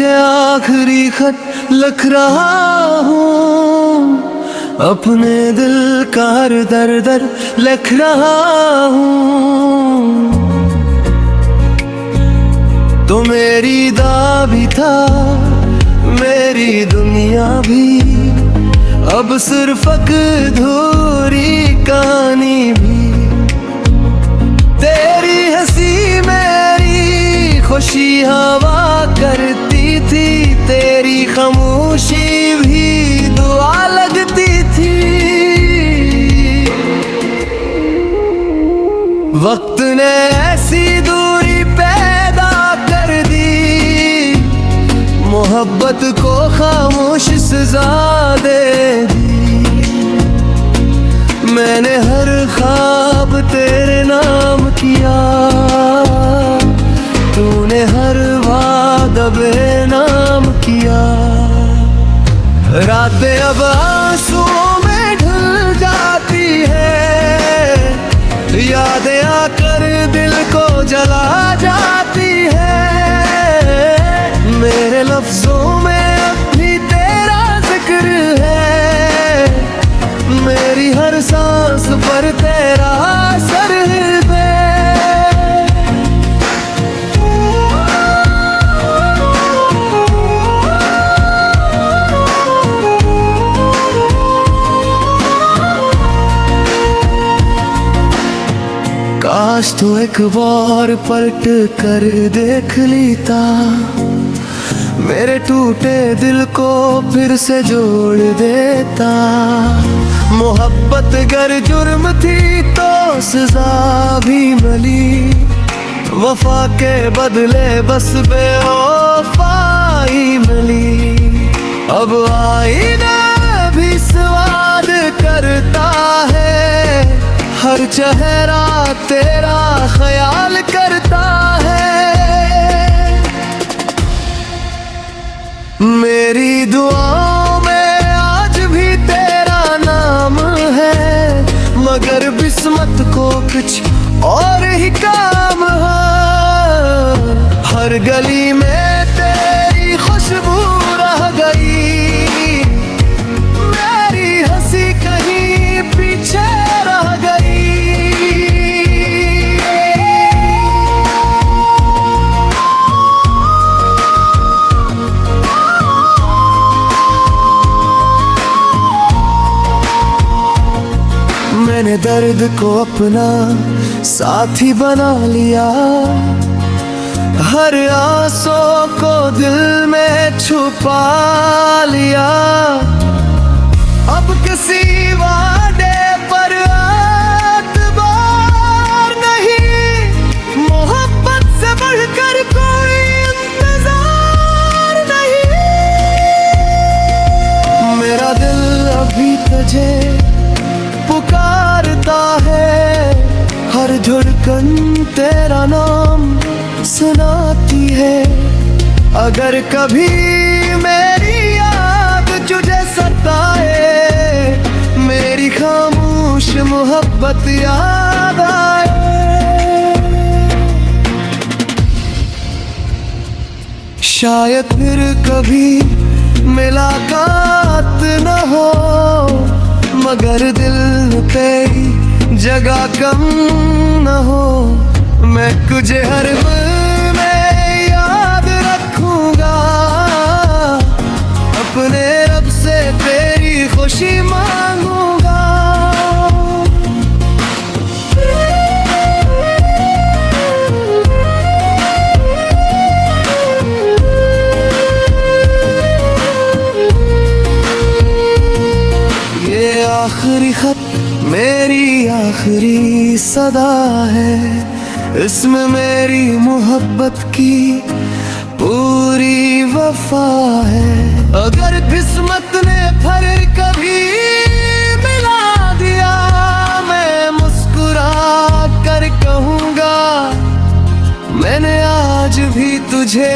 तुझे आखिरी खत लिख रहा हूँ, अपने दिल का हर दर्द लिख रहा हूँ। तो मेरी दा भी था, मेरी दुनिया भी, अब सिर्फ अधूरी कहानी भी। तेरी हंसी मेरी खुशी हवा करती थी, तेरी खामोशी भी दुआ लगती थी। वक्त ने ऐसी दूरी पैदा कर दी, मोहब्बत को खामोश सजा दे दी। मैंने हर ख्वाब तेरे नाम किया, तूने हर वादा बेनाम किया। रातें अब आंसुओं में ढल जाती है, यादें आकर दिल को जला जाती है। मेरे लफ्जों में अब भी तेरा जिक्र है, मेरी हर सांस पर तेरा असर है। काश तू एक बार पलट कर देख लेता, मेरे टूटे दिल को फिर से जोड़ देता। मोहब्बत अगर जुर्म थी तो सजा भी मिली, वफा के बदले बस बेवफाई मिली। अब आईना भी स्वाद करता है, हर चेहरा तेरा ख्याल करता है। मेरी दुआओं में आज भी तेरा नाम है, मगर किस्मत को कुछ और ही काम है। हर गली में तेरी खुशबू रह गई, मेरी हंसी कहीं पीछे रह गई। मैंने दर्द को अपना साथी बना लिया, हर आंसू को दिल में छुपा लिया। अब किसी वादे पर एतबार नहीं, मोहब्बत से बढ़कर कोई इंतजार नहीं। मेरा दिल अभी तुझे पुकारता है, हर धड़कन तेरा नाम सुनाती है। अगर कभी मेरी याद तुझे सताए, मेरी खामोश मोहब्बत याद आए। शायद फिर कभी मुलाकात न हो, मगर दिल तेरी जगह कम न हो। मैं तुझे हर पल में याद रखूंगा, अपने रब से तेरी खुशी मांगूंगा। आखिरी खत मेरी आखिरी सदा है, इसमें मेरी मोहब्बत की पूरी वफा है। अगर किस्मत ने फिर कभी मिला दिया, मैं मुस्कुरा कर कहूँगा, मैंने आज भी तुझे